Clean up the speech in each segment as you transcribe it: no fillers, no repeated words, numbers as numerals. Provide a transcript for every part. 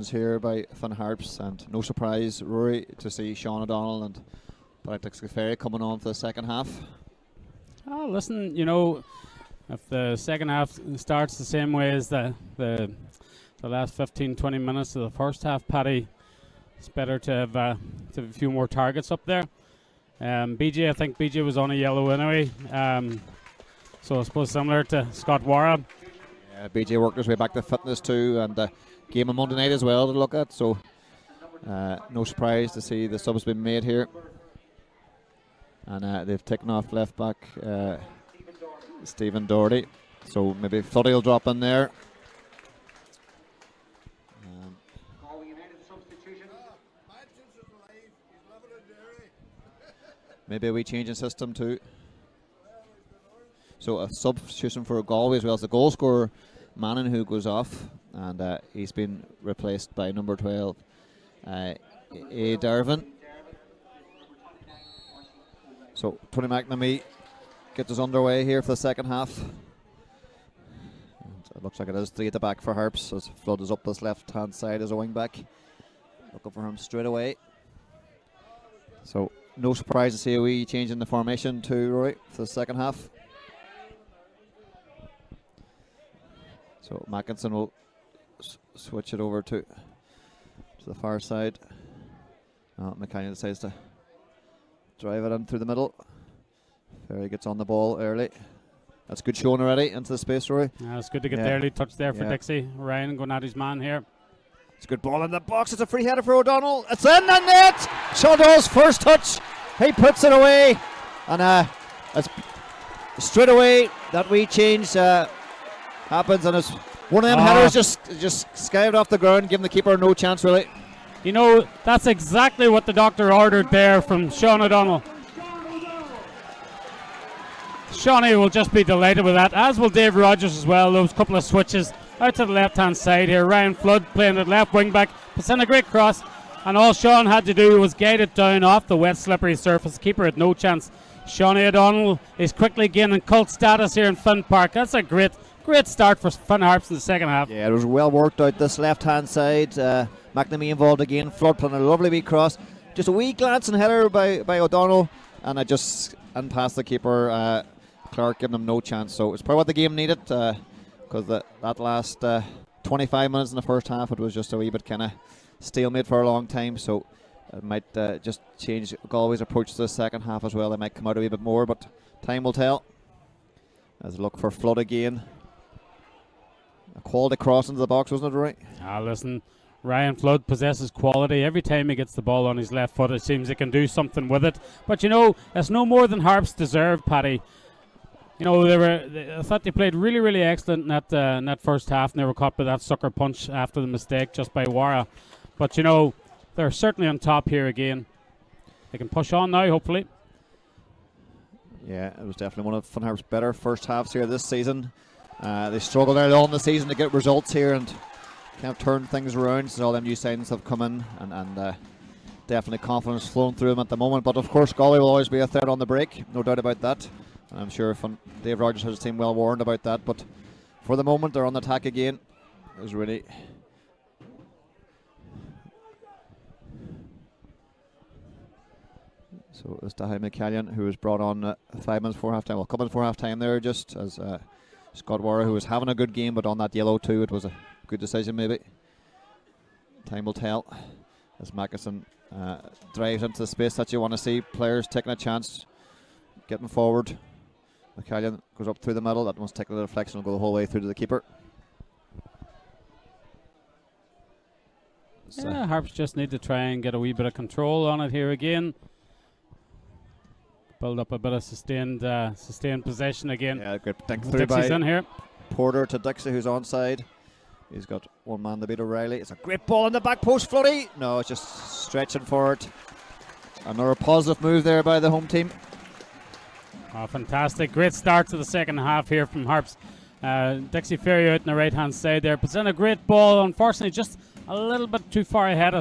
Here by Finn Harps, and no surprise, Rory, to see Sean O'Donnell and Patrick Ferry coming on for the second half. Oh, listen, if the second half starts the same way as the last 15-20 minutes of the first half, Paddy, it's better to have a few more targets up there. I think BJ was on a yellow anyway, so I suppose similar to Scott Warra. Yeah, BJ worked his way back to fitness too, and game on Monday night as well to look at, so no surprise to see the subs been made here. And they've taken off left back Stephen Doherty, so maybe Floody will drop in there. Maybe a wee change in system too. So a substitution for Galway as well as the goal scorer Manning, who goes off, and he's been replaced by number 12 A. Darvin. So Tony McNamee gets us underway here for the second half. And it looks like it is 3 at the back for Harps as Flood is up this left hand side as a wing back, looking for him straight away. So no surprise to see a wee change in the formation too, Roy, for the second half. So Mackinson will switch it over to the far side. McCann decides to drive it in through the middle. Ferry gets on the ball early. That's good showing already into the space, Rory. Yeah, it's good to get the early touch there for Dixie. Ryan going at his man here. It's a good ball in the box. It's a free header for O'Donnell. It's in the net. Sean Doyle's first touch. He puts it away. And it's straight away that wee change happens, and it's one of them headers just skived off the ground, giving the keeper no chance really. That's exactly what the doctor ordered there from Sean O'Donnell. Shawnee will just be delighted with that, as will Dave Rogers as well. Those couple of switches out to the left hand side here. Ryan Flood playing at left wing back, puts in a great cross, and all Sean had to do was guide it down off the wet slippery surface. Keeper had no chance. Shawnee O'Donnell is quickly gaining cult status here in Finn Park. That's a great start for Finn Harps in the second half. Yeah, it was well worked out this left hand side. McNamee involved again. Flood playing a lovely wee cross. Just a wee glancing header by O'Donnell, and past the keeper. Clark giving him no chance. So it's probably what the game needed, because that last 25 minutes in the first half, it was just a wee bit kind of stalemate for a long time. So it might just change Galway's approach to the second half as well. They might come out a wee bit more, but time will tell. As a look for Flood again. A quality cross into the box, wasn't it, right? Listen, Ryan Flood possesses quality. Every time he gets the ball on his left foot, it seems he can do something with it. But it's no more than Harps deserved, Paddy. I thought they played really, really excellent in that first half, and they were caught by that sucker punch after the mistake just by Warra. But they're certainly on top here again. They can push on now, hopefully. Yeah, it was definitely one of Finn Harps' better first halves here this season. They struggled early on in the season to get results here and kind of turn things around. So all them new signings have come in, and definitely confidence flowing through them at the moment. But of course, Galway will always be a threat on the break, no doubt about that. I'm sure Dave Rogers has his team well warned about that, but for the moment they're on the attack again. It was really so it's Dahi McCallion, who was brought on 5 minutes before half time. Well, coming before half time there, just as Scott Warra, who was having a good game, but on that yellow too, it was a good decision maybe. Time will tell as Mackinson drives into the space that you want to see. Players taking a chance, getting forward. McCallion goes up through the middle. That one's taking a deflection, will go the whole way through to the keeper. Yeah, Harps just need to try and get a wee bit of control on it here again. Build up a bit of sustained possession again. Yeah, good think through Dixie's by in here. Porter to Dixie, who's onside. He's got one man to beat O'Reilly. It's a great ball in the back post, Floody. No, it's just stretching for it. Another positive move there by the home team. Oh, fantastic. Great start to the second half here from Harps. Dixie Ferry out on the right hand side there. Puts in a great ball. Unfortunately, just a little bit too far ahead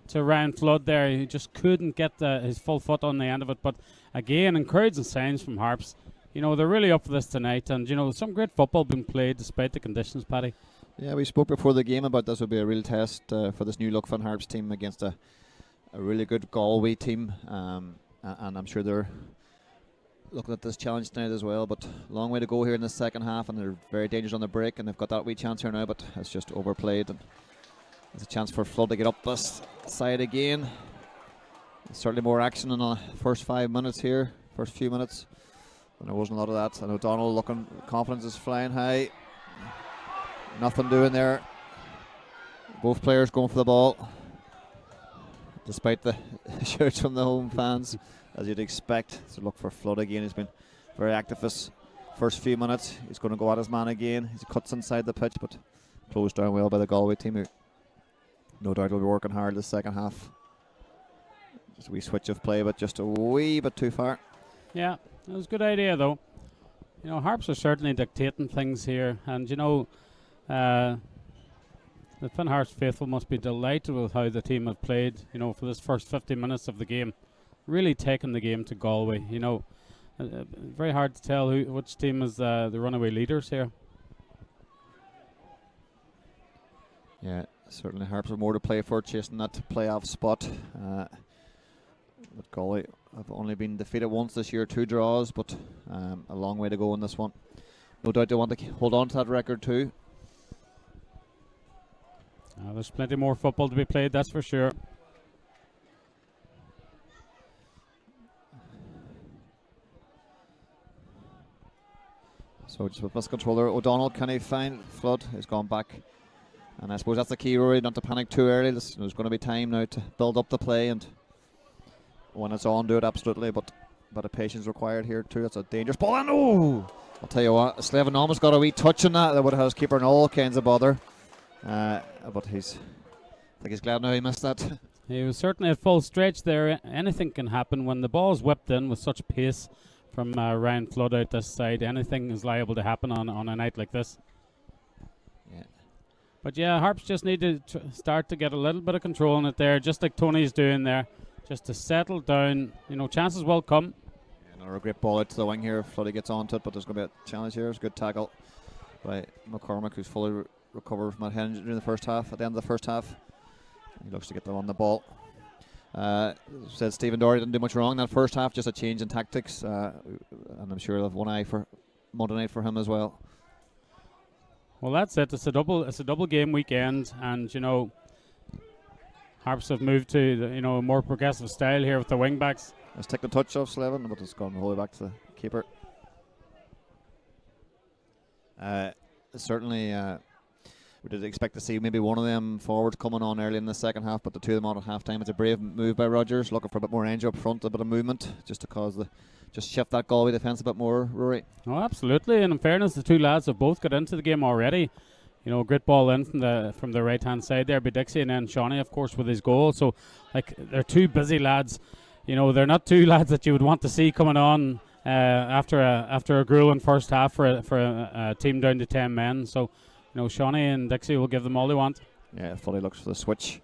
to Ryan Flood there. He just couldn't get his full foot on the end of it. But again, encouraging signs from Harps. They're really up for this tonight. And, some great football being played despite the conditions, Paddy. Yeah, we spoke before the game about this would be a real test for this new look Finn Harps team against a really good Galway team, and I'm sure they're looking at this challenge tonight as well. But long way to go here in the second half, and they're very dangerous on the break, and they've got that wee chance here now, but it's just overplayed. And there's a chance for Flood to get up this side again. There's certainly more action in the first 5 minutes here, first few minutes, and there wasn't a lot of that. And O'Donnell looking, confidence is flying high. Nothing doing there. Both players going for the ball, despite the shouts from the home fans, as you'd expect. So look for Flood again. He's been very active this first few minutes. He's going to go at his man again. He cuts inside the pitch, but closed down well by the Galway team, who no doubt will be working hard this second half. Just a wee switch of play, but just a wee bit too far. Yeah, it was a good idea though. You know, Harps are certainly dictating things here, and you know, the Finn Harps faithful must be delighted with how the team have played, you know, for this first 50 minutes of the game. Really taking the game to Galway, you know. Very hard to tell which team is the runaway leaders here. Yeah, certainly Harps have more to play for, chasing that playoff spot. But Galway have only been defeated once this year, 2 draws, but a long way to go in this one. No doubt they want to hold on to that record too. There's plenty more football to be played, that's for sure. So just with this controller, O'Donnell, can he find Flood? He's gone back. And I suppose that's the key, Rory, not to panic too early. There's going to be time now to build up the play, and when it's on, do it absolutely, but a bit of patience required here too. That's a dangerous ball, and oh! I'll tell you what, Slevin almost got a wee touch on that would have his keeper in all kinds of bother. But I think he's glad now he missed that. He was certainly at full stretch there. Anything can happen when the ball's whipped in with such pace from Ryan Flood out this side. Anything is liable to happen on a night like this. Yeah. But yeah, Harps just need to start to get a little bit of control in it there, just like Tony's doing there, just to settle down. You know, chances will come. Yeah, another great ball out to the wing here. Floody gets onto it, but there's going to be a challenge here. It's a good tackle by McCormick, who's fully recovered from that head injury in the first half. At the end of the first half, he looks to get them on the ball. Said Stephen Doherty didn't do much wrong in that first half, just a change in tactics, and I'm sure they'll have one eye for Monday night for him as well. Well, that's it. It's a double game weekend, and you know, Harps have moved to the, a more progressive style here with the wing backs. Let's take the touch off Slevin, but it's gone all the way back to the keeper. Certainly. We did expect to see maybe one of them forwards coming on early in the second half, but the two of them on at half time. It's a brave move by Rodgers, looking for a bit more range up front, a bit of movement, just to cause just shift that Galway defence a bit more, Rory. Oh, absolutely. And in fairness, the two lads have both got into the game already. You know, great ball in from the right hand side there by Dixie, and then Shawnee, of course, with his goal. So, like, they're two busy lads. You know, they're not two lads that you would want to see coming on after a grueling first half for a team down to 10 men. So, you know, Shawnee and Dixie will give them all they want. Yeah, Foley looks for the switch.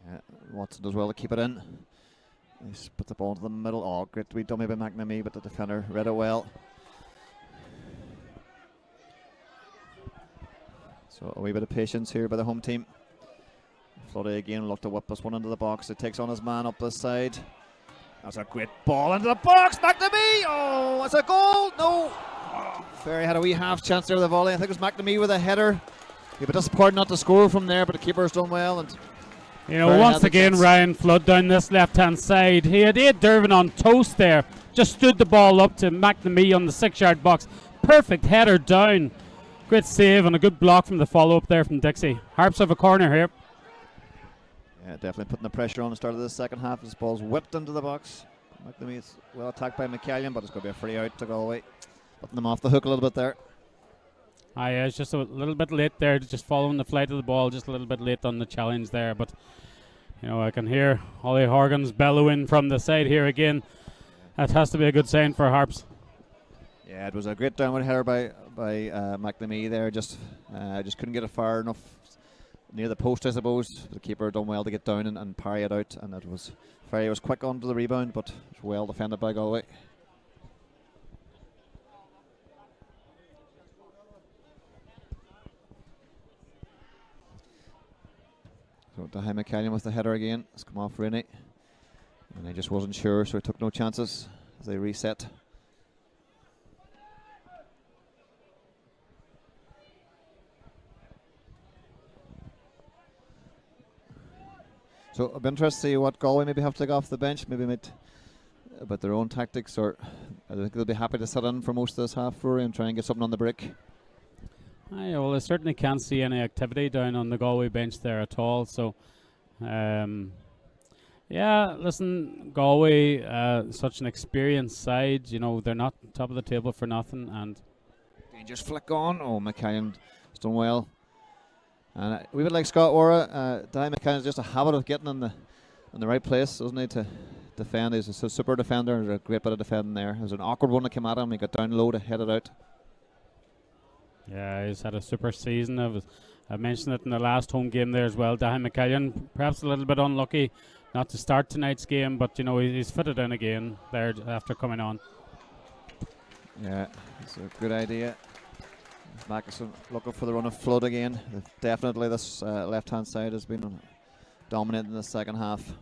Yeah, Watson does well to keep it in. He's put the ball into the middle. Oh, great to be dummy by McNamee, but the defender read it well. So a wee bit of patience here by the home team. Floody again looked to whip this one into the box. It takes on his man up this side. That's a great ball into the box. McNamee! Oh, it's a goal! No! Ferry had a wee half chance there with a volley. I think it was McNamee with a header. He'd be disappointed not to score from there, but the keeper's done well. And you know, once again, Ryan Flood down this left-hand side. He had Dervin on toast there. Just stood the ball up to McNamee on the 6-yard box. Perfect header down. Great save and a good block from the follow-up there from Dixie. Harps have a corner here. Yeah, definitely putting the pressure on the start of the second half. This ball's whipped into the box. McNamee is well attacked by McCallion, but it's going to be a free out to Galway. Putting them off the hook a little bit there. Yeah, it's just a little bit late there, just following the flight of the ball, just a little bit late on the challenge there. But, you know, I can hear Ollie Horgan's bellowing from the side here again. That has to be a good sign for Harps. Yeah, it was a great downward header by McNamee there. Just couldn't get it far enough near the post, I suppose. The keeper done well to get down and parry it out, and it was Ferry was quick onto the rebound, but it was well defended by Galway. So Dahi McCallion with the header again. It's come off Rennie. And he just wasn't sure, so he took no chances as they reset. So I'd be interested to see what Galway maybe have to take off the bench, maybe about their own tactics, or I think they'll be happy to sit in for most of this half, Rory, and try and get something on the break. Aye, well, I certainly can't see any activity down on the Galway bench there at all. So, yeah, listen, Galway, such an experienced side. You know, they're not top of the table for nothing. And dangerous flick on. Oh, McCallion has done well. And we would like Scott Wara. Dahi McCallion has just a habit of getting in the right place, doesn't he, to defend. He's a super defender. There's a great bit of defending there. It was an awkward one that came at him. He got down low to head it out. yeah, he's had a super season. I mentioned it in the last home game there as well. Dahi McCallion, perhaps a little bit unlucky not to start tonight's game, but you know he's fitted in again there after coming on. Yeah, it's a good idea. Mackinson looking for the run of flood again. Definitely this left-hand side has been dominating in the second half.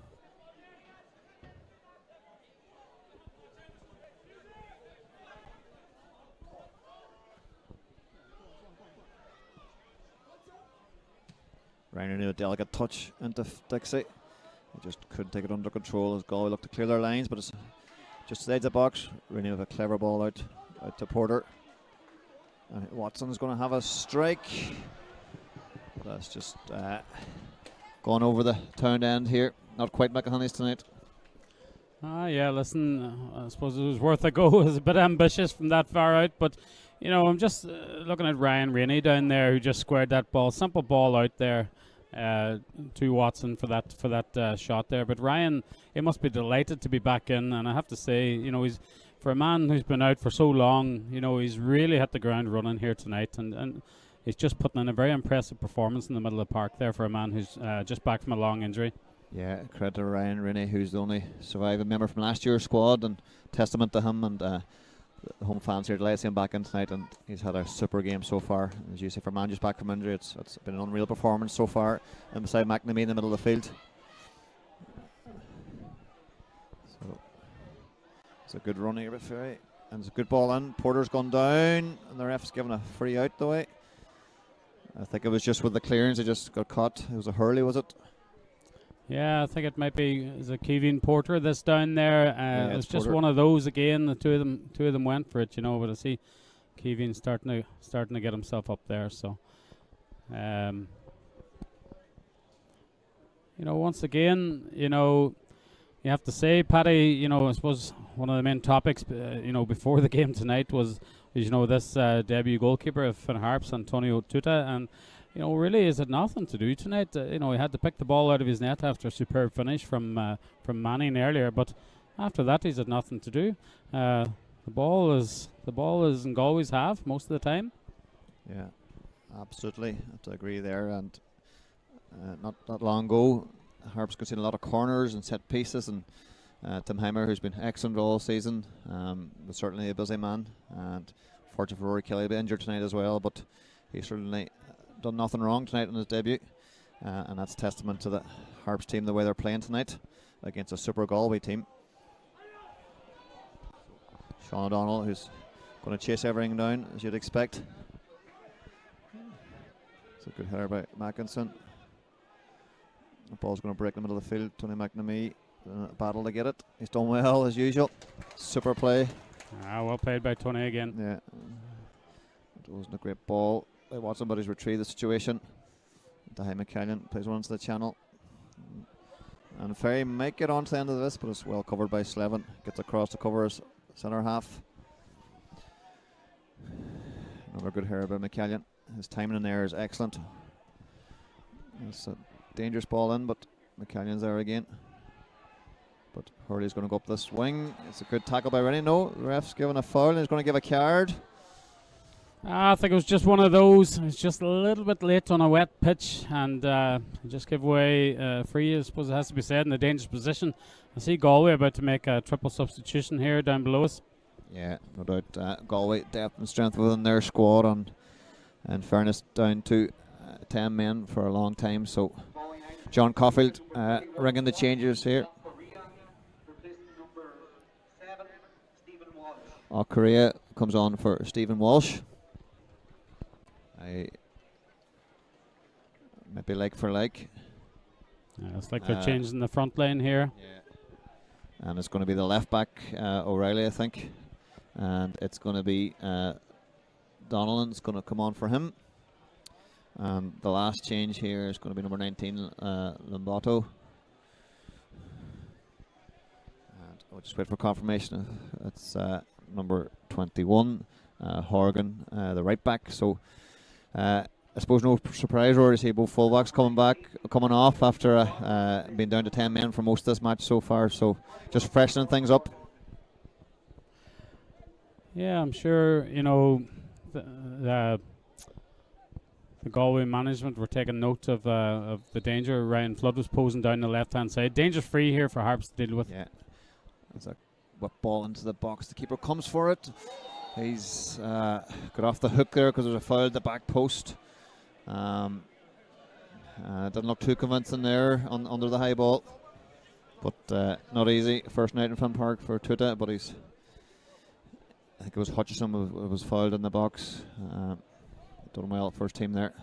Ryan knew a delicate touch into Dixie. He just couldn't take it under control as Galway looked to clear their lines, but it's just inside the box. Rennie with a clever ball out to Porter. And Watson's going to have a strike. That's just gone over the town end here. Not quite McAhoney's tonight. Yeah, listen, I suppose it was worth a go. It was a bit ambitious from that far out, but you know, I'm just looking at Ryan Rainey down there who just squared that ball, simple ball out there to Watson for that shot there. But Ryan, he must be delighted to be back in, and I have to say, you know, he's for a man who's been out for so long, you know, he's really hit the ground running here tonight, and he's just putting in a very impressive performance in the middle of the park there for a man who's just back from a long injury. Yeah, credit to Ryan Rennie, who's the only surviving member from last year's squad, and testament to him, and the home fans here delighted to see him back in tonight, and he's had a super game so far. As you say, for a man just back from injury, it's been an unreal performance so far, and beside McNamee in the middle of the field. So it's a good run here by Ferry, and it's a good ball in. Porter's gone down, and the ref's given a free out the way. I think it was just with the clearance, it just got caught. It was a hurley, was it? Yeah, I think it might be Kevin Porter this down there. Yeah, it was just Porter. one of those again. The two of them went for it, you know. But I see Kevin starting to get himself up there. So, you know, once again, you know, you have to say, Paddy, you know, I suppose one of the main topics, you know, before the game tonight was you know, this debut goalkeeper of Harps, Antonio Tuta, and you know, really, is it nothing to do tonight? You know, he had to pick the ball out of his net after a superb finish from Manning earlier, but after that, he's had nothing to do. The ball is in Galway's half most of the time. Yeah, absolutely. I have to agree there. And not long ago, Harps got seen a lot of corners and set pieces, and Tim Heimer, who's been excellent all season, was certainly a busy man. And fortunate for Rory Kelly, to be injured tonight as well, but he certainly done nothing wrong tonight in his debut, and that's testament to the Harps team, the way they're playing tonight against a super Galway team. Sean O'Donnell, who's going to chase everything down as you'd expect. It's a good header by Mackinson. The ball's going to break in the middle of the field. Tony McNamee, battle to get it. He's done well as usual. Super play. Well played by Tony again. Yeah, it wasn't a great ball by Watson, but he's retrieved the situation. Dahi McCallion plays one into the channel, and Ferry might get on to the end of this, but it's well covered by Slevin. Gets across to cover his centre half. Another good header by McCallion. His timing in there is excellent. It's a dangerous ball in, but McCallion's there again. But Hurley's going to go up this wing. It's a good tackle by Rennie. No, the ref's given a foul and he's going to give a card. I think it was just one of those. It's just a little bit late on a wet pitch, and just give away free, I suppose it has to be said, in a dangerous position. I see Galway about to make a triple substitution here down below us. Yeah, no doubt. Galway depth and strength within their squad, and in fairness, down to 10 men for a long time. So John Caulfield ringing the changes here. Korea comes on for Stephen Walsh. Maybe like for like. It's like they're changing the front line here. Yeah. And it's going to be the left back, O'Reilly, I think. And it's going to be Donnellan's going to come on for him. And the last change here is going to be number 19, Lambato. And we'll just wait for confirmation. It's number 21, Horgan, the right back. So I suppose no surprise, or to see both fullbacks coming off after being down to 10 men for most of this match so far. So just freshening things up. Yeah, I'm sure, you know, the Galway management were taking note of the danger. Ryan Flood was posing down the left-hand side. Danger free here for Harps to deal with. Yeah, there's a whip ball into the box. The keeper comes for it. He's got off the hook there because there's a foul at the back post. Didn't look too convincing there under the high ball. But not easy. First night in Finn Park for Tuta, but I think it was Hutchison who was fouled in the box. Done well, first team there.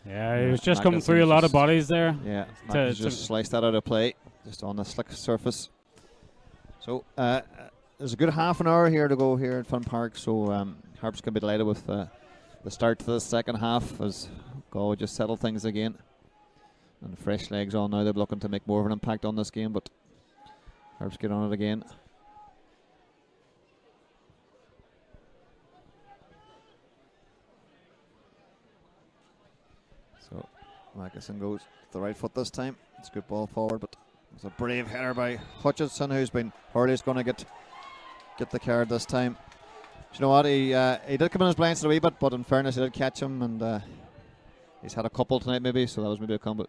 Yeah, he was just coming through a lot of bodies there. Yeah, just sliced that out of play, just on the slick surface. So there's a good half an hour here to go here at Finn Park, so Harps can be delighted with the start to the second half as Galway just settle things again. And fresh legs on now, they're looking to make more of an impact on this game, but Harps get on it again. So Mackison goes to the right foot this time. It's a good ball forward, but it's a brave header by Hutchinson, who's been Hurley's going to get the card this time. Do you know what? He did come in his blinds a wee bit, but in fairness, he did catch him, and he's had a couple tonight maybe, so that was maybe a combo.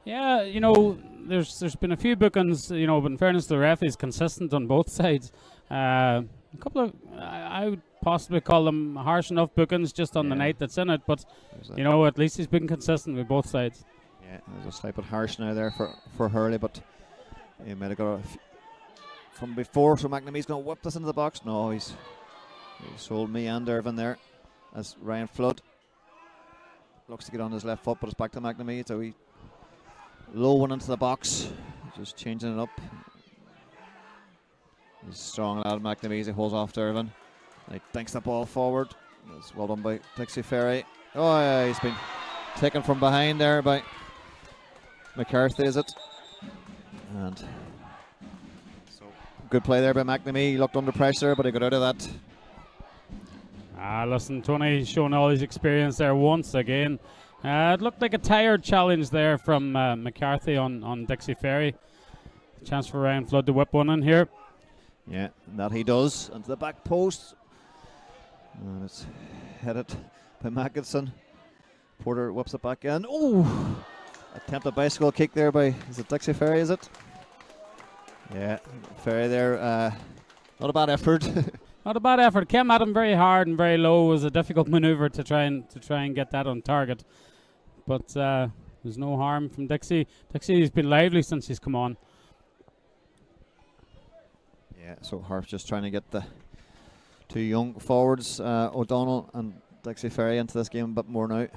Yeah, you know, there's been a few bookings, you know, but in fairness, the ref is consistent on both sides. A couple of, I would possibly call them harsh enough bookings just on the night that's in it, but you know, at least he's been consistent with both sides. Yeah, there's a slight bit harsh now there for Hurley, but he might have got from before, so McNamee's going to whip this into the box. No, he sold me and Irvin there as Ryan Flood looks to get on his left foot, but it's back to McNamee. It's a wee low one into the box, just changing it up. He's strong lad, McNamee. He holds off to Irvin. And he dinks the ball forward. It's well done by Dixie Ferry. Oh, yeah, he's been taken from behind there by McCarthy, is it? And so good play there by McNamee. He looked under pressure, but he got out of that. Listen, Tony showing all his experience there once again. It looked like a tired challenge there from McCarthy on Dixie Ferry. Chance for Ryan Flood to whip one in here. Yeah, that he does. Into the back post. And it's headed by Mackinson. Porter whips it back in. Oh! Attempted bicycle kick there by, is it Dixie Ferry, is it? Yeah, Ferry there. Not a bad effort. Not a bad effort. Came at him very hard and very low. It was a difficult maneuver to try and get that on target. But there's no harm from Dixie. Dixie's been lively since he's come on. Yeah, so Harps just trying to get the two young forwards, O'Donnell and Dixie Ferry, into this game a bit more now.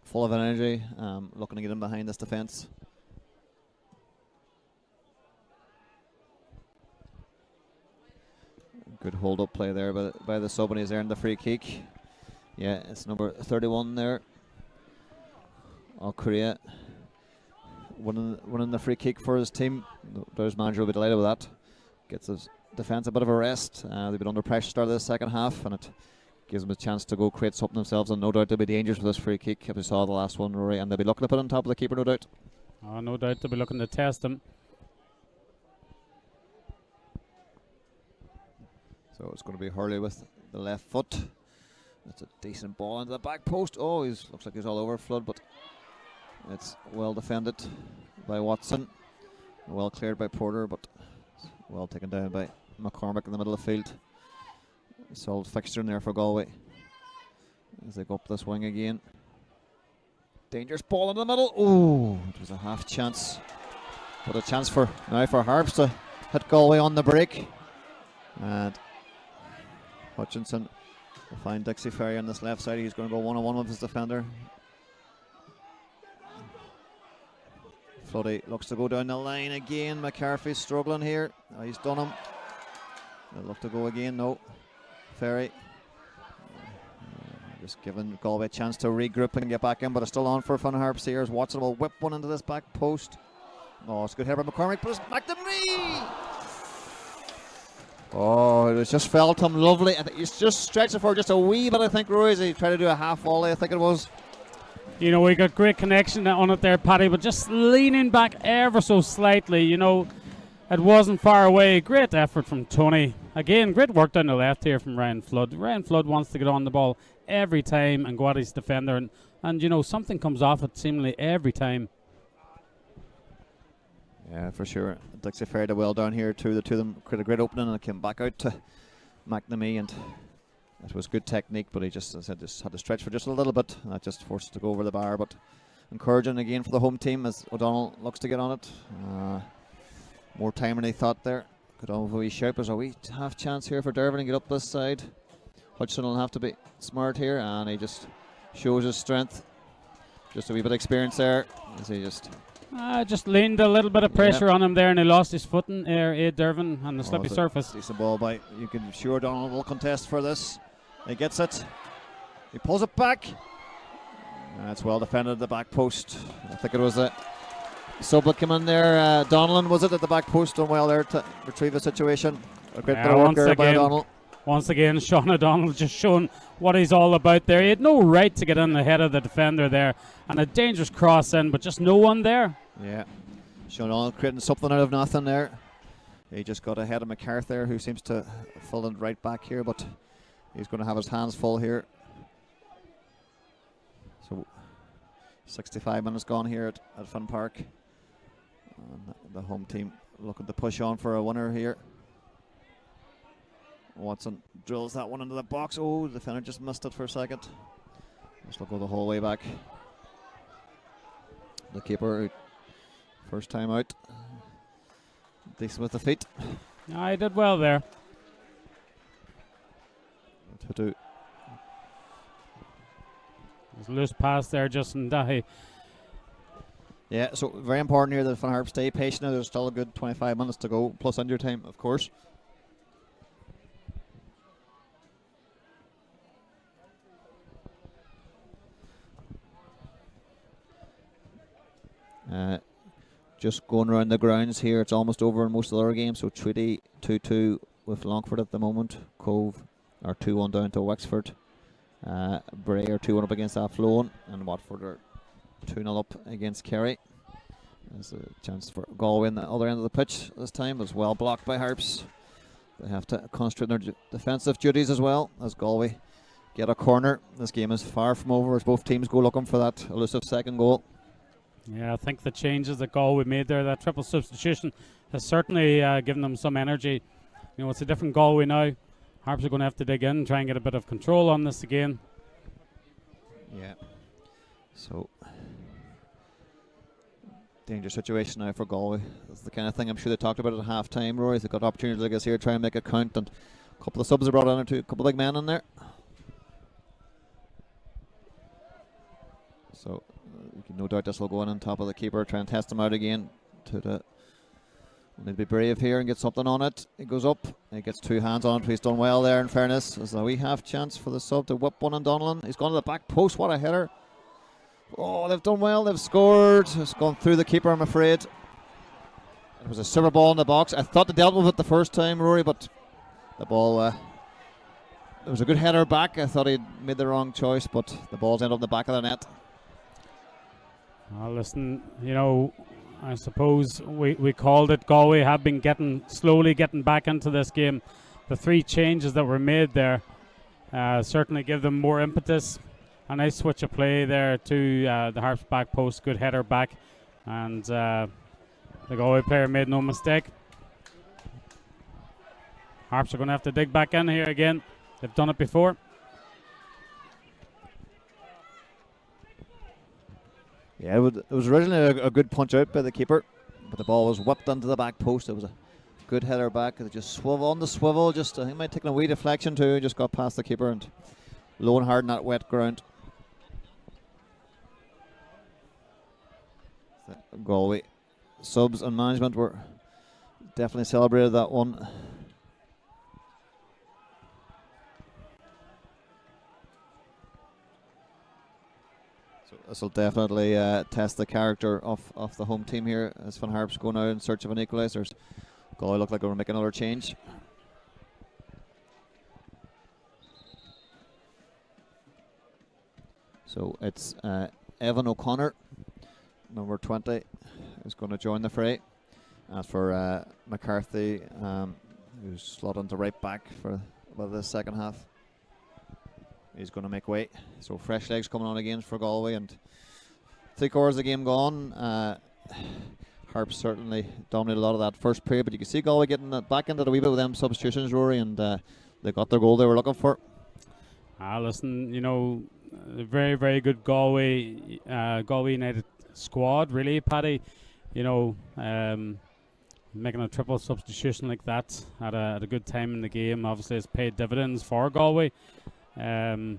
Full of energy, looking to get in behind this defence. Good hold-up play there by the sub, and he's earned the free kick. Yeah, it's number 31 there. Korea winning the free kick for his team. The British manager will be delighted with that. Gets his defence a bit of a rest. They've been under pressure start of the second half, and it gives them a chance to go create something themselves, and no doubt they'll be dangerous with this free kick, if we saw the last one, Rory, and they'll be looking to put it on top of the keeper, no doubt. Oh, no doubt they'll be looking to test him. So it's going to be Hurley with the left foot. That's a decent ball into the back post. Oh, looks like he's all over Flood, but it's well defended by Watson. Well cleared by Porter, but well taken down by McCormick in the middle of the field. Solid fixture in there for Galway as they go up this wing again. Dangerous ball in the middle. Oh, it was a half chance. But a chance for Harps to hit Galway on the break. And Hutchinson will find Dixie Ferry on this left side. He's going to go one-on-one with his defender. Floody looks to go down the line again. McCarthy's struggling here. Oh, he's done him. They'll look to go again. No. Ferry. Just giving Galway a chance to regroup and get back in, but it's still on for Fun Harps here. As Watson will whip one into this back post. Oh, it's good here by McCormick, but it's McNamee! Oh, it was just felt him lovely. I think he's just stretched it for just a wee bit, I think, Roy, as he tried to do a half volley, I think it was. You know, we got great connection on it there, Paddy, but just leaning back ever so slightly, you know, it wasn't far away. Great effort from Tony. Again, great work down the left here from Ryan Flood. Ryan Flood wants to get on the ball every time and go at his defender, and you know, something comes off it seemingly every time. Yeah, for sure. Dixie Ferry did well down here too. The two of them created a great opening, and it came back out to McNamee, and it was good technique, but he just, as I said, just had to stretch for just a little bit, and that just forced it to go over the bar. But encouraging again for the home team as O'Donnell looks to get on it. More time than he thought there. Could have a wee shout. There's a wee half chance here for Dervin and get up this side. Hutchinson will have to be smart here, and he just shows his strength. Just a wee bit of experience there as he just leaned a little bit of pressure on him there, and he lost his footing there, Dervin, on the slippy surface. Decent ball by, you can sure Donald will contest for this. He gets it. He pulls it back. That's well defended at the back post. I think it was a sub that came in there. Donlan, was it, at the back post? Done well there to retrieve the situation. A great bit of work there by Donald. Once again, Sean O'Donnell just showing what he's all about there. He had no right to get in the head of the defender there, and a dangerous cross in, but just no one there. Yeah, Sean O'Donnell creating something out of nothing there. He just got ahead of McCarthy, who seems to fill in right back here, but he's going to have his hands full here. So 65 minutes gone here at Finn Park. And the home team looking to push on for a winner here. Watson drills that one into the box. Oh, the defender just missed it for a second. Just will go the whole way back. The keeper, first time out. Decent with the feet. He did well there. There's a loose pass there, Justin Dahy. Yeah, so very important here that Fun Harps stay patient. There's still a good 25 minutes to go, plus injury time, of course. Just going around the grounds here, it's almost over in most of the other games. So Treaty 2-2 with Longford at the moment. Cove are 2-1 down to Wexford. Bray are 2-1 up against Athlone, and Watford are 2-0 up against Kerry. There's a chance for Galway in the other end of the pitch this time. It was well blocked by Harps. They have to concentrate on their defensive duties as well as Galway get a corner. This game is far from over as both teams go looking for that elusive second goal. Yeah, I think the changes that Galway made there, that triple substitution, has certainly given them some energy. You know, it's a different Galway now. Harps are going to have to dig in and try and get a bit of control on this again. Yeah. So, dangerous situation now for Galway. That's the kind of thing I'm sure they talked about at half time, Rory. They've got opportunities like this here, try and make it count, and a couple of subs are brought in, a couple of big men in there. So, no doubt this will go in on top of the keeper, try and test him out again. We'll need to be brave here and get something on it. He goes up, he gets two hands on it, he's done well there in fairness. There's a wee half chance for the sub to whip one on Donlan. He's gone to the back post, what a header. Oh, they've done well, they've scored. It's gone through the keeper, I'm afraid. It was a silver ball in the box. I thought they dealt with it the first time, Rory, but the ball, it was a good header back. I thought he'd made the wrong choice, but the ball's ended up in the back of the net. Listen, you know, I suppose we called it. Galway have been slowly getting back into this game. The three changes that were made there certainly give them more impetus. A nice switch of play there to the Harps back post. Good header back. And the Galway player made no mistake. Harps are going to have to dig back in here again. They've done it before. Yeah, it was originally a good punch out by the keeper, but the ball was whipped onto the back post. It was a good header back. It just swivel on the swivel. Just I think it might take a wee deflection too. Just got past the keeper and low and hard in that wet ground. Galway subs and management were definitely celebrated that one. So this will definitely test the character of the home team here as Finn Harps going out in search of an equaliser. Galway look like they were making another change. So it's Evan O'Connor, number 20, who's going to join the fray. As for McCarthy, who's slotted into right back for the second half, he's going to make way. So fresh legs coming on again for Galway, and 3/4 of the game gone. Harps certainly dominated a lot of that first period, but you can see Galway getting back into the wee bit with them substitutions, Rory, and they got their goal they were looking for. Listen, you know, a very, very good Galway United squad, really, Paddy. You know, making a triple substitution like that at a good time in the game obviously has paid dividends for Galway. Again,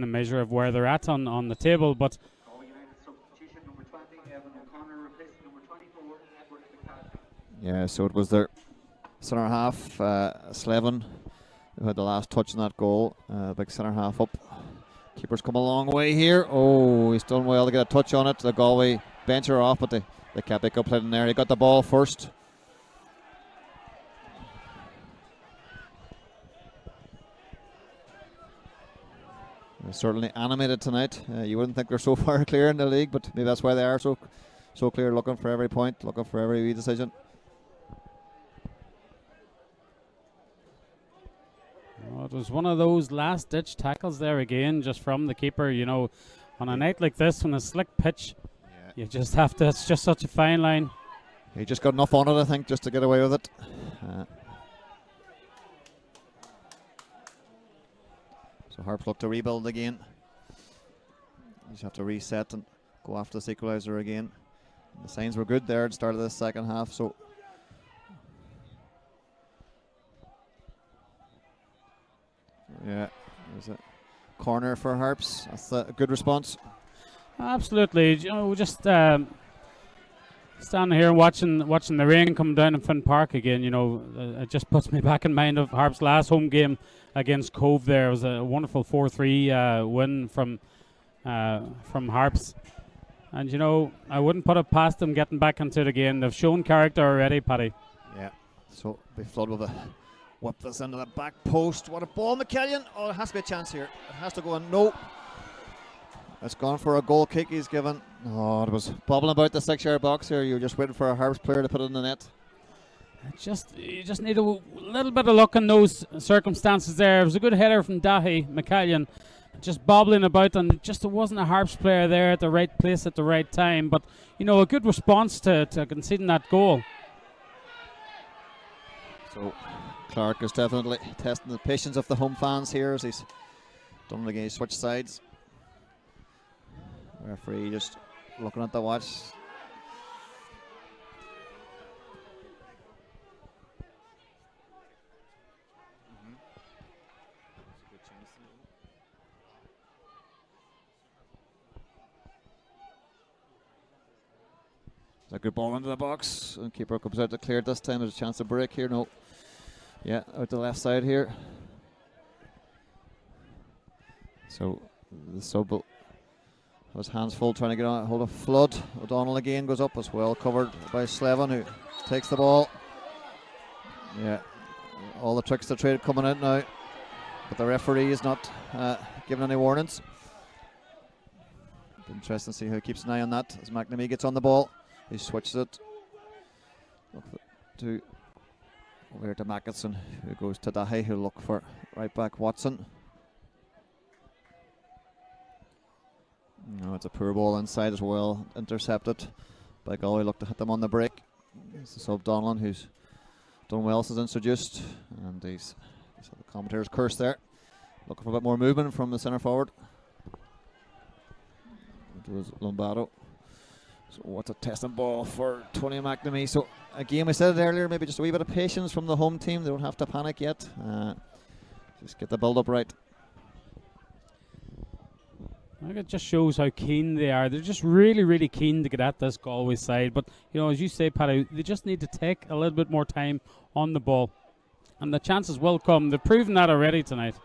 a measure of where they're at on the table, but Galway United substitution, number 20, Evan O'Connor, replacing number 24, Edward McCarthy. Yeah, so it was their centre half, Slevin, who had the last touch in that goal. Big centre half up. Keeper's come a long way here. Oh, he's done well to get a touch on it. The Galway bench are off, but they kept it up in there. He got the ball first. They're certainly animated tonight. You wouldn't think they're so far clear in the league, but maybe that's why they are so clear, looking for every point, looking for every wee decision. It was one of those last-ditch tackles there again, just from the keeper. You know, on a night like this, on a slick pitch, you just have to. It's just such a fine line. He just got enough on it, I think, just to get away with it. So Harps look to rebuild again. You just have to reset and go after this equaliser again. The signs were good there at the start of the second half, so. Yeah, there's a corner for Harps. That's a good response. Absolutely, you know, just standing here watching the rain come down in Finn Park again. You know, it just puts me back in mind of Harps' last home game against Cove. There it was a wonderful 4-3 win from Harps, and you know, I wouldn't put it past them getting back into it again. They've shown character already, Paddy. Yeah, so they flood with a. Whip this into the back post. What a ball, McKellion. Oh, there has to be a chance here. It has to go in. No. It's gone for a goal kick he's given. Oh, it was bobbling about the 6-yard box here. You're just waiting for a Harps player to put it in the net. You just need a little bit of luck in those circumstances there. It was a good header from Dahi, McKellion, just bobbling about, and just there wasn't a Harps player there at the right place at the right time. But, you know, a good response to conceding that goal. So Clark is definitely testing the patience of the home fans here as he's done it again. He switched sides. Referee just looking at the watch. A good ball into the box, and keeper comes out to clear it this time. There's a chance to break here. No. Yeah, out the left side here. So the sub will have his hands full trying to get on hold of Flood. O'Donnell again goes up as well, covered by Slevin, who takes the ball. Yeah, all the tricks of the trade coming out now, but the referee is not giving any warnings. Interesting to see how he keeps an eye on that as McNamee gets on the ball. He switches it to over here to Mackinson, who goes to Dahi, who'll look for right back Watson. No, it's a poor ball inside as well, intercepted by Galway. Look to hit them on the break. It's the sub Donlan, who's done well since introduced, and he's the commentator's curse there. Looking for a bit more movement from the centre forward. It was Lombardo. So what's a testing ball for Tony McNamee? So again, we said it earlier, maybe just a wee bit of patience from the home team. They don't have to panic yet. Just get the build up right. I think it just shows how keen they are. They're just really, really keen to get at this Galway side. But, you know, as you say, Paddy, they just need to take a little bit more time on the ball. And the chances will come. They've proven that already tonight.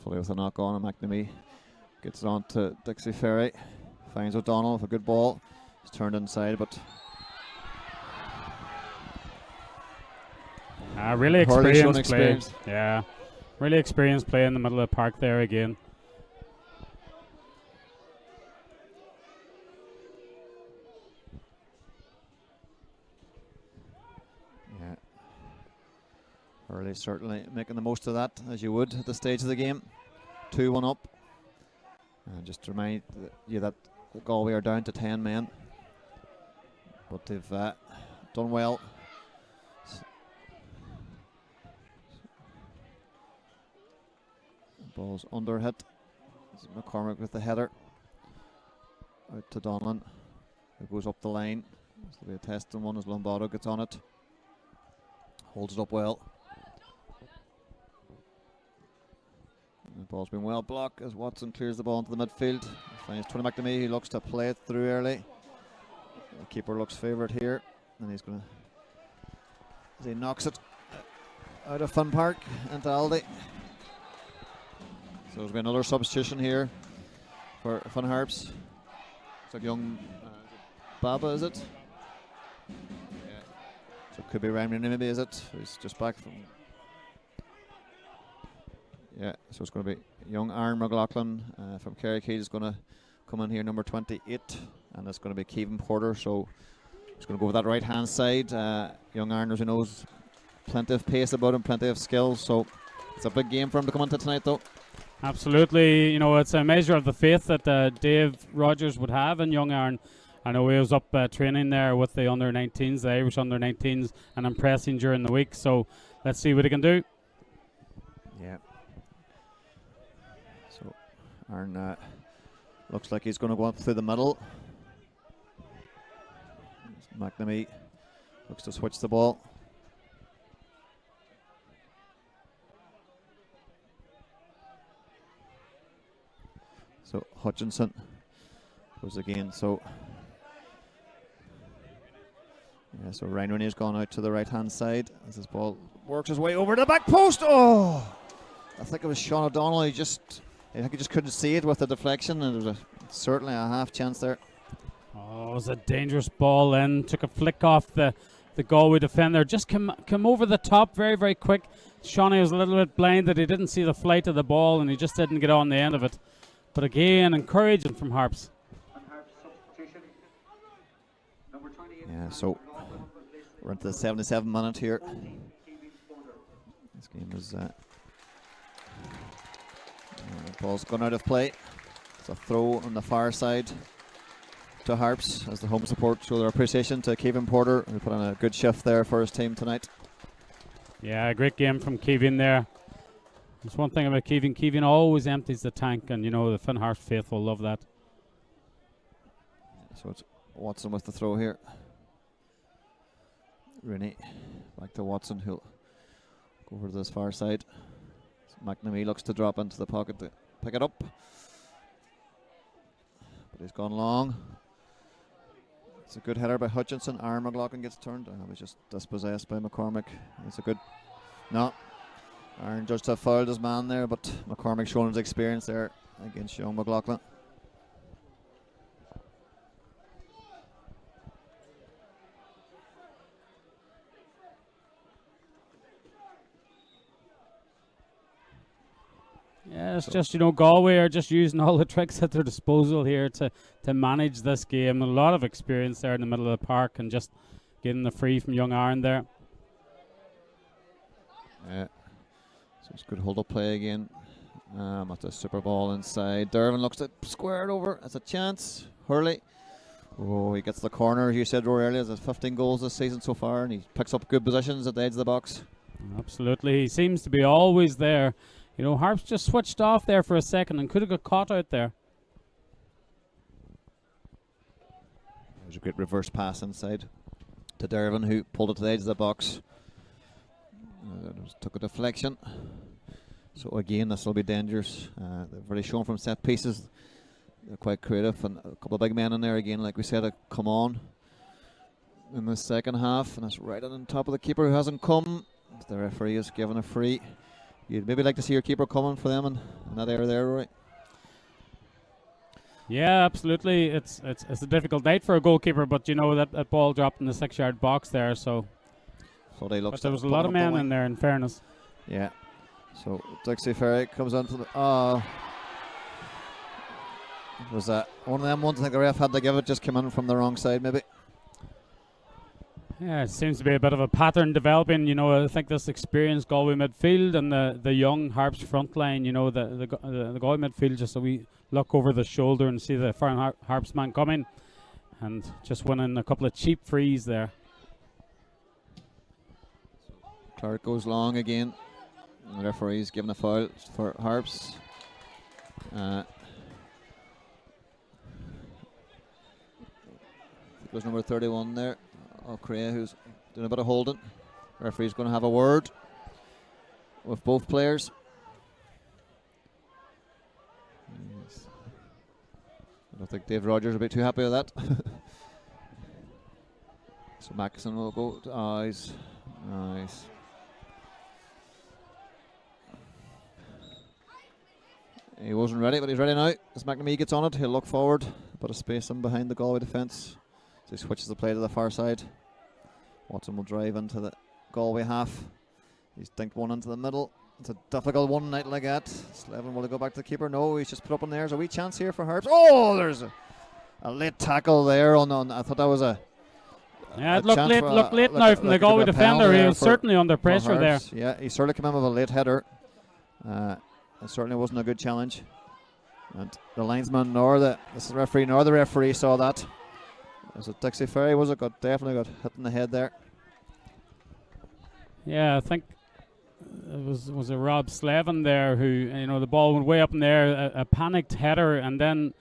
Fully with a knock on, and McNamee gets it on to Dixie Ferry. Finds O'Donnell with a good ball. He's turned inside, but really experienced play. Experience. Yeah, really experienced play in the middle of the park there again. Yeah, Hurley certainly making the most of that, as you would at this stage of the game. 2-1 up. And just to remind you that Galway are down to 10 men, but they've done well. Ball's under hit. This is McCormick with the header. Out to Donlan. It goes up the line. This will be a testing one as Lombardo gets on it. Holds it up well. The ball's been well blocked as Watson clears the ball into the midfield. Finds Tony McNamee, who looks to play it through early. The keeper looks favoured here, and he's going to, as he knocks it out of Fun Park into Aldi. So there's been another substitution here for Fun Harps. It's like young Baba, is it? Yeah. So it could be Ryan maybe, is it? He's just back from. Yeah, so it's going to be young Aaron McLaughlin from Kerry-Keys is going to come in here, number 28, and it's going to be Kevin Porter. So he's going to go with that right hand side. Young Aaron, as he knows, plenty of pace about him, plenty of skills. So it's a big game for him to come into tonight, though. Absolutely, you know, it's a measure of the faith that Dave Rogers would have in young Aaron. I know he was up training there with the under-19s, the Irish under-19s, and impressing during the week. So let's see what he can do. Yeah. So Aaron looks like he's going to go up through the middle. McNamee looks to switch the ball. So Hutchinson goes again. So yeah, so Ryan Rooney's gone out to the right hand side as this ball works his way over the back post. Oh, I think it was Sean O'Donnell. I think he just couldn't see it with the deflection, and there was certainly a half chance there. Oh, it was a dangerous ball in. Took a flick off the Galway defender. Just come over the top very, very quick. Shawnee was a little bit blinded. He didn't see the flight of the ball, and he just didn't get on the end of it. But again, encouraging from Harps. Yeah, so we're into the 77th minute here. This game is the ball's gone out of play. It's a throw on the far side to Harps as the home support show their appreciation to Kevin Porter, who put on a good shift there for his team tonight. Yeah, a great game from Kevin there. There's one thing about Kevin. Kevin always empties the tank, and you know the Finn Harps faithful love that. So it's Watson with the throw here. Rooney back to Watson, who'll go over to this far side. So McNamee looks to drop into the pocket to pick it up, but he's gone long. It's a good header by Hutchinson. Aaron McLaughlin gets turned. He was just dispossessed by McCormick. It's a good. No. Aaron judged to have fouled his man there, but McCormick showing his experience there against young McLaughlin. Yeah, it's just, you know, Galway are just using all the tricks at their disposal here to manage this game. A lot of experience there in the middle of the park and just getting the free from young Aaron there. Yeah. So it's good hold-up play again. At the super ball inside. Dervin looks to square it over. That's a chance. Hurley. Oh, he gets the corner. You said Rory earlier, there's 15 goals this season so far, and he picks up good positions at the edge of the box. Absolutely. He seems to be always there. You know, Harps just switched off there for a second and could have got caught out there. There's a great reverse pass inside to Dervin, who pulled it to the edge of the box. Took a deflection. So again, this will be dangerous. They've already shown from set pieces. They're quite creative, and a couple of big men in there again, like we said, come on in the second half, and it's right on top of the keeper who hasn't come. The referee is given a free. You'd maybe like to see your keeper coming for them in that area there, Rory. Yeah, absolutely. It's a difficult night for a goalkeeper, but you know that ball dropped in the 6-yard box there, so. But there was a lot of men in there, in fairness. Yeah. So Dixie Ferry comes onto the. Was that one of them ones? I think the ref had to give it, just came in from the wrong side, maybe. Yeah, it seems to be a bit of a pattern developing. You know, I think this experienced Galway midfield and the young Harps front line, you know, the Galway midfield, just so we look over the shoulder and see the foreign Harps man coming and just winning a couple of cheap frees there. Clark goes long again. The referee's given a foul for Harps. It was number 31 there. O'Crea, who's doing a bit of holding. The referee's going to have a word with both players. Yes. I don't think Dave Rogers will be too happy with that. So Mackinson will go to eyes. Nice. He wasn't ready, but he's ready now. As McNamee gets on it, he'll look forward. A bit of space in behind the Galway defence. So he switches the play to the far side. Watson will drive into the Galway half. He's dinked one into the middle. It's a difficult one night like that. Slevin, will he go back to the keeper? No, he's just put up in there. There's a wee chance here for Harps. Oh, there's a late tackle there. I thought that was a. Yeah, it looked late now from the Galway defender. He was certainly under pressure there. Yeah, he sort of came in with a late header. It certainly wasn't a good challenge. And the linesman this is the referee nor the referee saw that. Was it Dixie Ferry? Was it? Definitely got hit in the head there. Yeah, I think it was a Rob Slevin there who, you know, the ball went way up in there, a panicked header, and then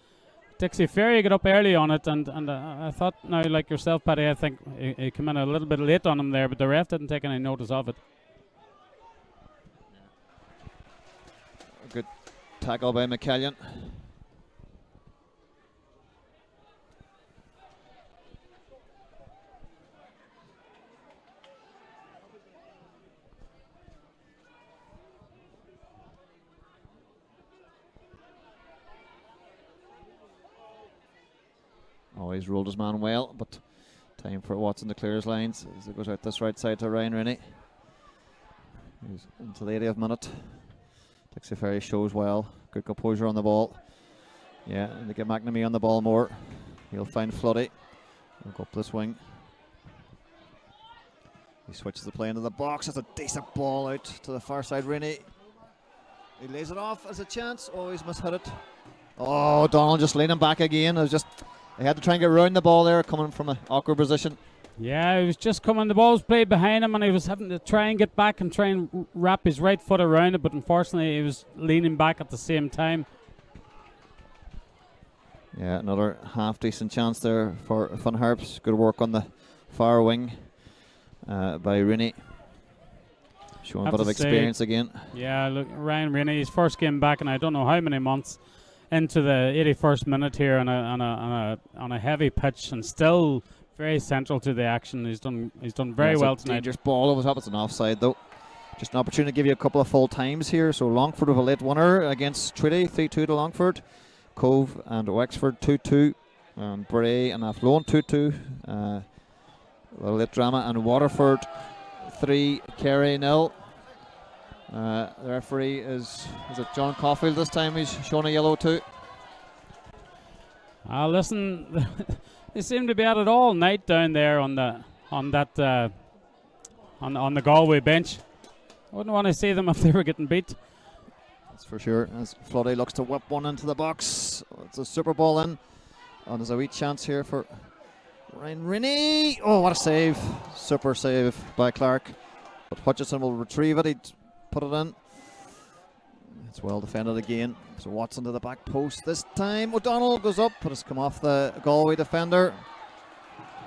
Dixie Ferry got up early on it, and I thought, now like yourself, Paddy, I think he came in a little bit late on him there, but the ref didn't take any notice of it. Good tackle by McCallion. He's rolled his man well, but time for Watson to clear his lines as it goes out this right side to Ryan Rennie. He's into the 80th minute. Dixie Ferry shows well. Good composure on the ball. Yeah, and they get McNamee on the ball more. He'll find Floody. He'll go up this wing. He switches the play into the box. It's a decent ball out to the far side. Rennie. He lays it off as a chance. Oh, he's mishit it. Oh, Donald just leaning back again. He had to try and get around the ball there, coming from an awkward position. Yeah, he was just coming. The ball was played behind him, and he was having to try and get back and try and wrap his right foot around it, but unfortunately he was leaning back at the same time. Yeah, another half-decent chance there for Fun Harps. Good work on the far wing by Rennie. Showing a bit of experience again. Yeah, look, Ryan Rennie, his first game back, and I don't know how many months into the 81st minute here on a heavy pitch, and still very central to the action. He's done very well tonight. Dangerous ball over the top. It's an offside though. Just an opportunity to give you a couple of full times here. So Longford with a late winner against Treaty, 3-2 to Longford. Cove and Wexford 2-2, and Bray and Athlone 2-2. A late drama, and Waterford 3, Kerry 0. The referee is it John Caulfield this time? He's shown a yellow too. Listen, they seem to be at it all night down there on the Galway bench. I wouldn't want to see them if they were getting beat. That's for sure. As Floody looks to whip one into the box, it's a super ball in, and there's a wee chance here for Ryan Rennie. Oh, what a save! Super save by Clark. But Hutchison will retrieve it. He'd put it in. It's well defended again. So Watson to the back post this time. O'Donnell goes up, but it's come off the Galway defender.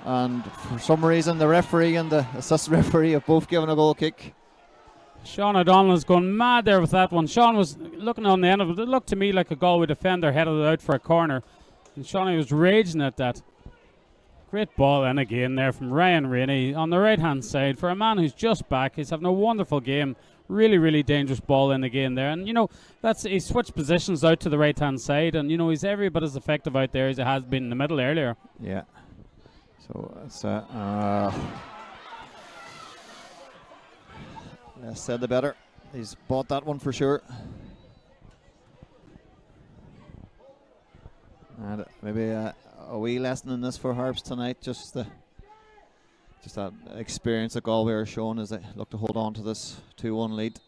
And for some reason, the referee and the assistant referee have both given a goal kick. Sean O'Donnell has gone mad there with that one. Sean was looking on the end of it. It looked to me like a Galway defender headed it out for a corner. And Sean was raging at that. Great ball in again there from Ryan Rainey on the right-hand side. For a man who's just back, he's having a wonderful game. Really, really dangerous ball in again there. And, you know, he switched positions out to the right-hand side. And, you know, he's every bit as effective out there as he has been in the middle earlier. Yeah. So it's less said the better. He's bought that one for sure. And maybe a wee lesson in this for Harps tonight. Just that experience that Galway are showing as they look to hold on to this 2-1 lead.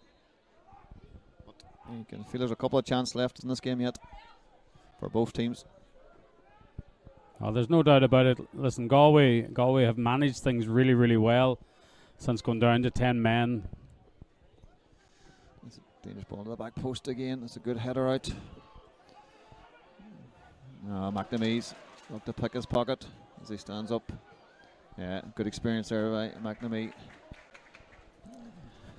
But you can feel there's a couple of chances left in this game yet for both teams. Oh, there's no doubt about it. Listen, Galway have managed things really, really well since going down to 10 men. It's a dangerous ball to the back post again. It's a good header out. McNamee's looked to pick his pocket as he stands up. Yeah, good experience there by McNamee.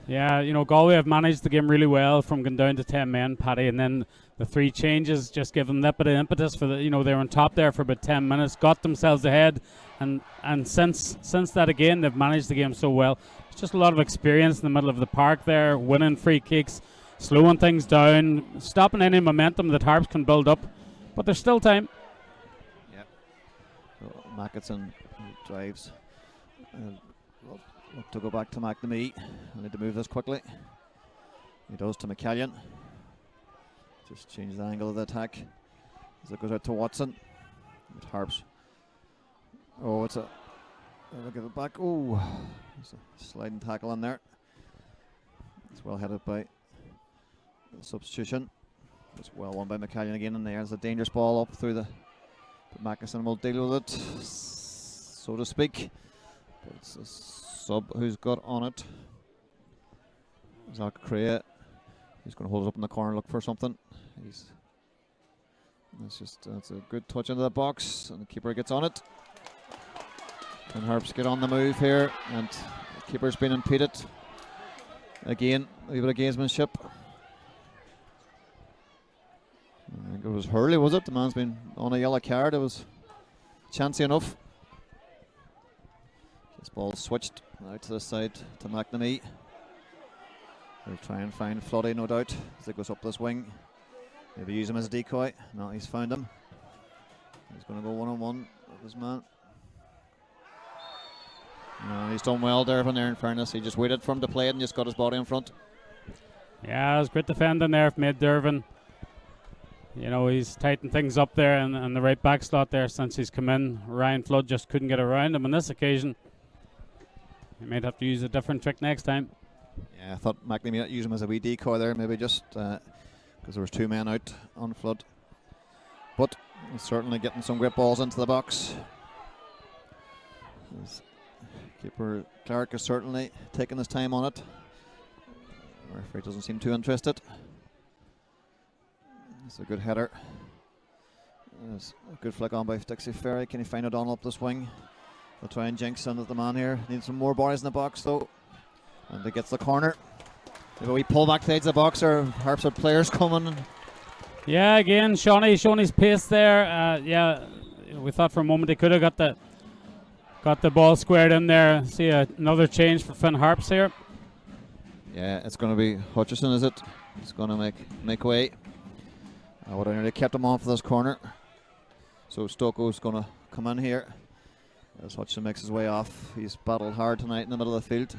Yeah, you know, Galway have managed the game really well from going down to 10 men, Paddy, and then the 3 changes just give them that bit of impetus for the, you know, they were on top there for about 10 minutes, got themselves ahead, and since that again, they've managed the game so well. It's just a lot of experience in the middle of the park there, winning free kicks, slowing things down, stopping any momentum that Harps can build up, but there's still time. Yeah. So Macketson drives. Look to go back to McNamee. I need to move this quickly. He does to McCallion. Just change the angle of the attack as it goes out to Watson. With Harps. Oh, it's a look at the back. Oh, there's a sliding tackle in there. It's well headed by the substitution. It's well won by McCallion again, and there's a dangerous ball up through the. But Mackison will deal with it, so to speak. But it's a sub who's got on it. Zach Crea. He's going to hold it up in the corner, look for something. That's a good touch into the box, and the keeper gets on it. Can Harps get on the move here? And the keeper's been impeded. Again, a wee bit of gamesmanship. I think it was Hurley, was it? The man's been on a yellow card. It was chancy enough. This ball switched out to the side to McNamee. They'll try and find Floody, no doubt, as he goes up this wing. Maybe use him as a decoy. No, he's found him. He's going to go one-on-one with his man. No, he's done well there from there, in fairness. He just waited for him to play it and just got his body in front. Yeah, it was great defending there from Ed Dervin. You know, he's tightened things up there in the right back slot there since he's come in. Ryan Flood just couldn't get around him on this occasion. He might have to use a different trick next time. Yeah, I thought McNamee might use him as a wee decoy there, maybe just because there was 2 men out on Flood. But he's certainly getting some great balls into the box. Keeper Clark is certainly taking his time on it. The referee doesn't seem too interested. It's a good header. It's a good flick on by Dixie Ferry. Can he find O'Donnell up this wing? They'll try and jinx under the man here. Needs some more bodies in the box though. And he gets the corner. Maybe we pull back to the edge of the box, or Harps are players coming. Yeah, again, Shawnee showing his pace there. Yeah, we thought for a moment he could have got the ball squared in there. See another change for Finn Harps here. Yeah, it's going to be Hutchison, is it? He's going to make way. I would have nearly kept him on for this corner. So Stokoe's going to come in here as Hutchison makes his way off. He's battled hard tonight in the middle of the field.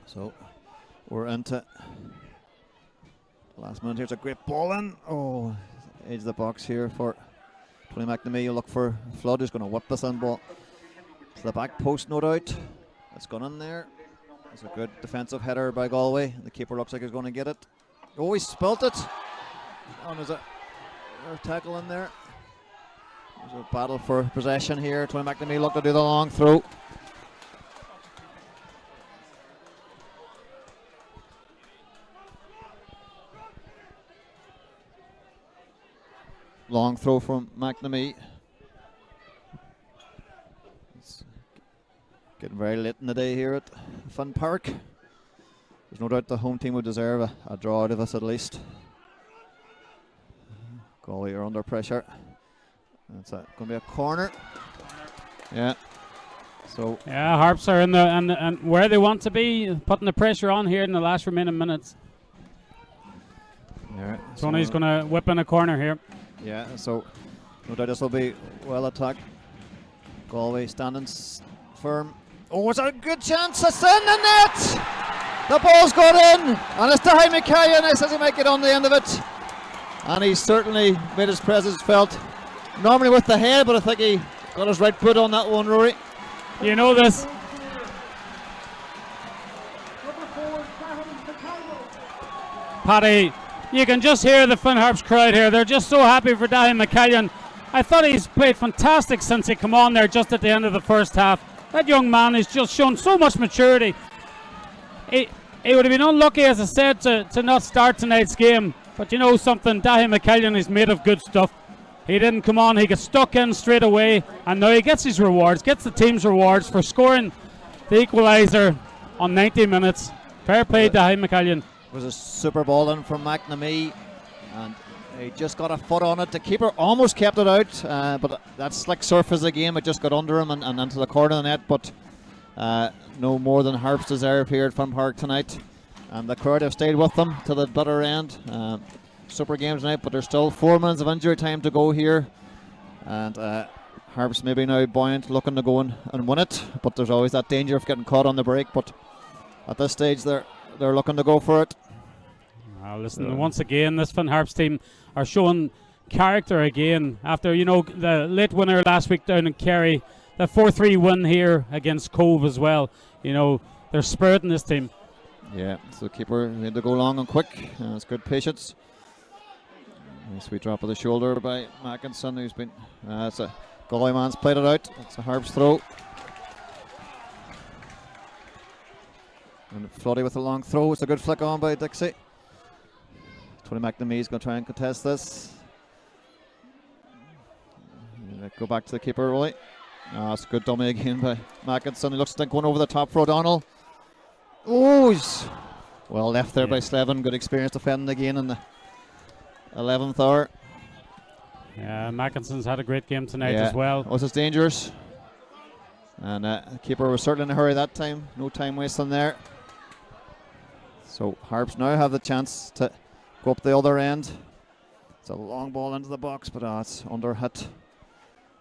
So we're into the last minute here. It's a great ball in. Oh, edge of the box here for Tony McNamee. You look for Flood, who's going to whip this in ball to the back post, no doubt. It's gone in there. It's a good defensive header by Galway. The keeper looks like he's going to get it. Oh, he spilt it. Oh, there's a tackle in there. There's a battle for possession here. Tony McNamee looked to do the long throw. long throw from McNamee. It's getting very late in the day here at Finn Park. There's no doubt the home team would deserve a draw out of us at least. Galway are under pressure. That's going to be a corner. Yeah. So yeah, Harps are in the and where they want to be, putting the pressure on here in the last remaining minutes. yeah, Tony's going to whip in a corner here. Yeah, so no doubt this will be well attacked. Galway standing firm. Oh, it's a good chance. It's in the net. The ball's got in, and it's Dahi McCallion. He says he might get on the end of it, and he certainly made his presence felt. Normally with the head, but I think he got his right foot on that one, Rory. You know this. Paddy, you can just hear the Finn Harps crowd here. They're just so happy for Dahi McCallion. I thought he's played fantastic since he came on there just at the end of the first half. That young man has just shown so much maturity. He would have been unlucky, as I said, to not start tonight's game. But you know something, Dahi McCallion is made of good stuff. He didn't come on, he got stuck in straight away, and now he gets his rewards, gets the team's rewards for scoring the equaliser on 90 minutes. Fair play to Dahi McCallion. It was a super ball in from McNamee, and he just got a foot on it. The keeper almost kept it out, but that slick surface of the game, it just got under him and into the corner of the net. But no more than Harps deserve here at Finn Park tonight, and the crowd have stayed with them to the bitter end. Super game tonight, but there's still 4 minutes of injury time to go here, and Harps maybe now buoyant, looking to go and win it, but there's always that danger of getting caught on the break. But at this stage they're looking to go for it. Well, listen, once again this Finn Harps team are showing character again after, you know, the late winner last week down in Kerry, the 4-3 win here against Cove as well. You know, there's spirit in this team. Yeah, so keeper need to go long and quick. It's good patience. Nice sweet drop of the shoulder by Mackinson, who's been. It's a Galway man's played it out. It's a Harps throw. And Floody with a long throw. It's a good flick on by Dixie. Tony McNamee's going to try and contest this. Go back to the keeper, Rolly. It's a good dummy again by Mackinson. He looks to think one over the top for O'Donnell. Oh, he's well left there by Slevin. Good experience defending again in the 11th hour. Yeah, Mackinson's had a great game tonight as well. Was it dangerous? And the keeper was certainly in a hurry that time. No time wasting there. So Harps now have the chance to go up the other end. It's a long ball into the box, but it's under hit.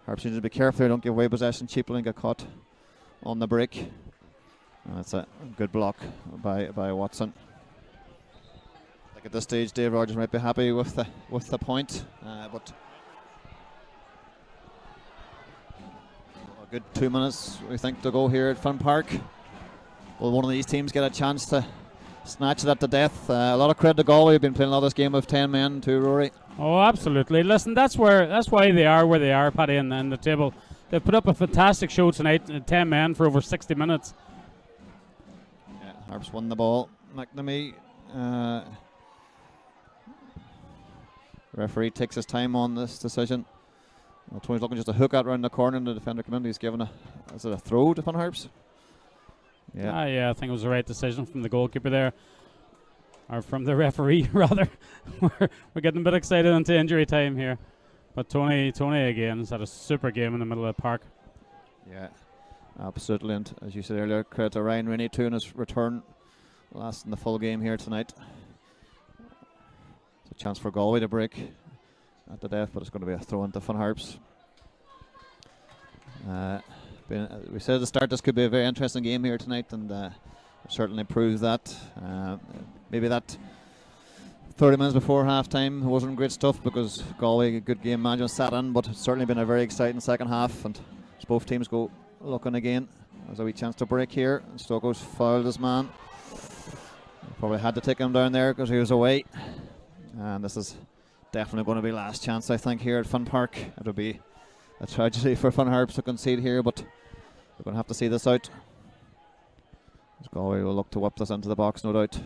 Harps need to be careful here, don't give away possession cheaply and get caught on the break. And it's a good block by Watson. At this stage, Dave Rogers might be happy with the point, but a good 2 minutes we think to go here at Finn Park. Will one of these teams get a chance to snatch that to death? A lot of credit to Galway. We've been playing a lot of this game with 10 men too, Rory. Oh, absolutely. Listen, that's why they are where they are, Paddy, in the table. They've put up a fantastic show tonight, 10 men for over 60 minutes. Yeah, Harps won the ball. McNamee. Referee takes his time on this decision. Well, Tony's looking just a hook out round the corner, and the defender coming in. He's given is it a throw to Finn Harps? Yeah. Yeah, I think it was the right decision from the goalkeeper there, or from the referee rather. We're getting a bit excited into injury time here, but Tony again has had a super game in the middle of the park. Yeah, absolutely. And as you said earlier, credit to Ryan Rainey too in his return, last in the full game here tonight. A chance for Galway to break at the death, but it's going to be a throw into Finn Harps. We said at the start this could be a very interesting game here tonight, and certainly proves that. Maybe that 30 minutes before half time wasn't great stuff because Galway, a good game management sat in, but it's certainly been a very exciting second half, and as both teams go looking again. There's a wee chance to break here, and Stokoe's fouled his man. Probably had to take him down there because he was away. And this is definitely going to be last chance, I think, here at Finn Park. It'll be a tragedy for Finn Harps to concede here, but we're going to have to see this out. Galway will look to whip this into the box, no doubt.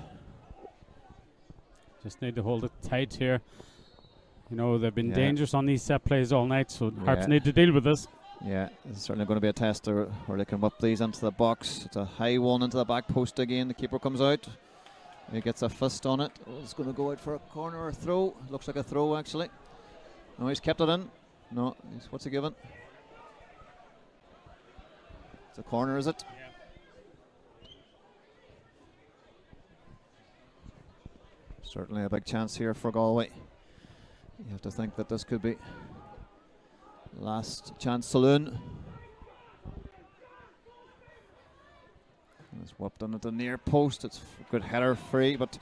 Just need to hold it tight here. You know, they've been Yeah. dangerous on these set plays all night, so Harps Yeah. need to deal with this. Yeah, it's certainly going to be a test where they can whip these into the box. It's a high one into the back post again. The keeper comes out. He gets a fist on it. Oh, it's going to go out for a corner or throw. Looks like a throw, actually. No, he's kept it in. No, what's he given? It's a corner, is it? Certainly a big chance here for Galway. You have to think that this could be last chance saloon. It's whipped on at the near post. It's a good header free, but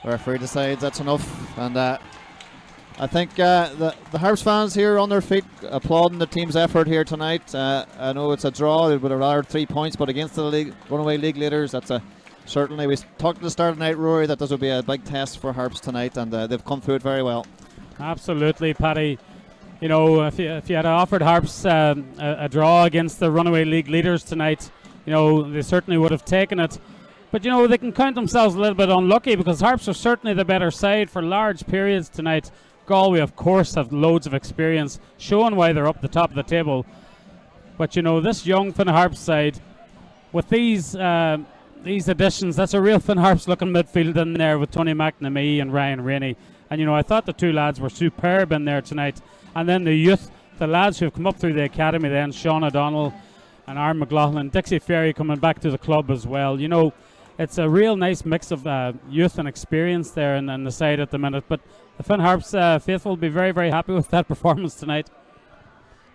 the referee decides that's enough. And I think the Harps fans here on their feet applauding the team's effort here tonight. I know it's a draw. They would have rather 3 points, but against the runaway league leaders, that's certainly, we talked at the start of the night, Rory, that this would be a big test for Harps tonight, and they've come through it very well. Absolutely, Paddy. You know, if you had offered Harps a draw against the runaway league leaders tonight, you know, they certainly would have taken it. But, you know, they can count themselves a little bit unlucky because Harps are certainly the better side for large periods tonight. Galway, of course, have loads of experience, showing why they're up the top of the table. But, you know, this young Finn Harps side, with these additions, that's a real Finn Harps looking midfield in there with Tony McNamee and Ryan Rainey. And, you know, I thought the two lads were superb in there tonight. And then the youth, the lads who have come up through the academy then, Sean O'Donnell and Aaron McLaughlin, Dixie Ferry coming back to the club as well. You know, it's a real nice mix of youth and experience there in the side at the minute. But the Finn Harps faithful will be very, very happy with that performance tonight.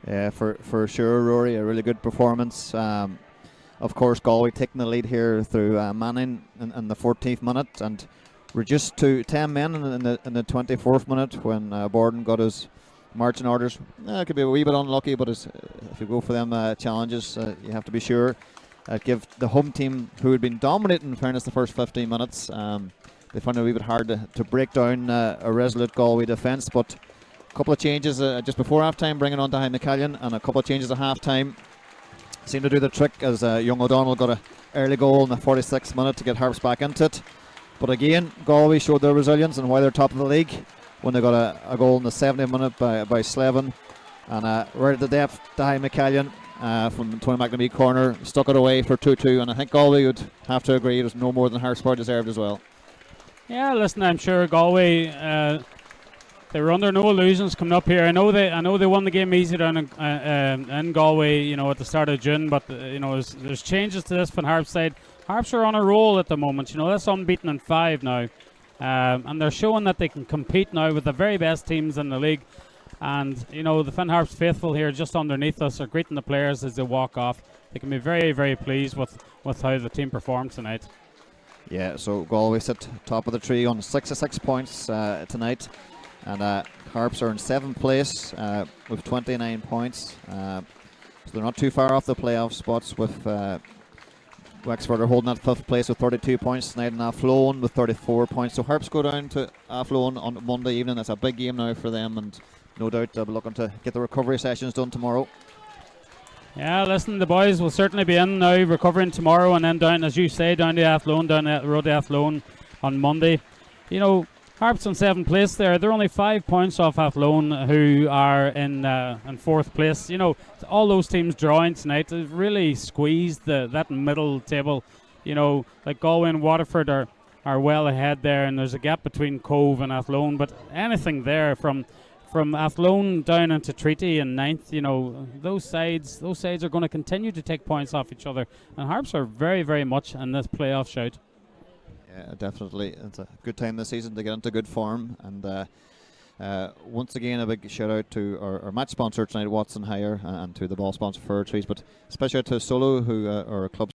Yeah, for sure, Rory, a really good performance. Of course, Galway taking the lead here through Manning in the 14th minute and reduced to 10 men in the 24th minute when Borden got his marching orders. It could be a wee bit unlucky, but if you go for them challenges, you have to be sure. Give the home team, who had been dominating in fairness the first 15 minutes, they found it a wee bit hard to break down a resolute Galway defence, but a couple of changes just before half-time, bringing on Dahi McCallion, and a couple of changes at half-time seemed to do the trick as young O'Donnell got an early goal in the 46th minute to get Harps back into it. But again, Galway showed their resilience and why they're top of the league when they got a goal in the 70th minute by Slevin. And right at the depth, Dahi McCallion from the Tony McNamee corner stuck it away for 2-2. And I think Galway would have to agree it was no more than Harps deserved as well. Yeah, listen, I'm sure Galway, they were under no illusions coming up here. I know they won the game easy down in Galway, you know, at the start of June. But you know, there's changes to this from Harps side. Harps are on a roll at the moment. You know, that's unbeaten in 5 now, and they're showing that they can compete now with the very best teams in the league. And you know, the Finn Harps faithful here, just underneath us, are greeting the players as they walk off. They can be very, very pleased with how the team performed tonight. Yeah, so Galway sit top of the tree on 66 points tonight. And Harps are in 7th place with 29 points. So they're not too far off the playoff spots, with Wexford are holding that 5th place with 32 points tonight, and Athlone with 34 points. So Harps go down to Athlone on Monday evening. That's a big game now for them, and no doubt they'll be looking to get the recovery sessions done tomorrow. Yeah, listen, the boys will certainly be in now, recovering tomorrow, and then down, as you say, down to Athlone, down the road to Athlone on Monday. You know, Harps in 7th place there. They're only 5 points off Athlone, who are in 4th place. You know, all those teams drawing tonight have really squeezed that middle table. You know, like Galway and Waterford are well ahead there, and there's a gap between Cove and Athlone. But anything there from Athlone down into Treaty in 9th, you know, those sides are going to continue to take points off each other. And Harps are very, very much in this playoff shout. Yeah, definitely. It's a good time this season to get into good form. And once again, a big shout out to our match sponsor tonight, Watson Hire, and to the ball sponsor Fir Trees, but especially to Solo, who are a club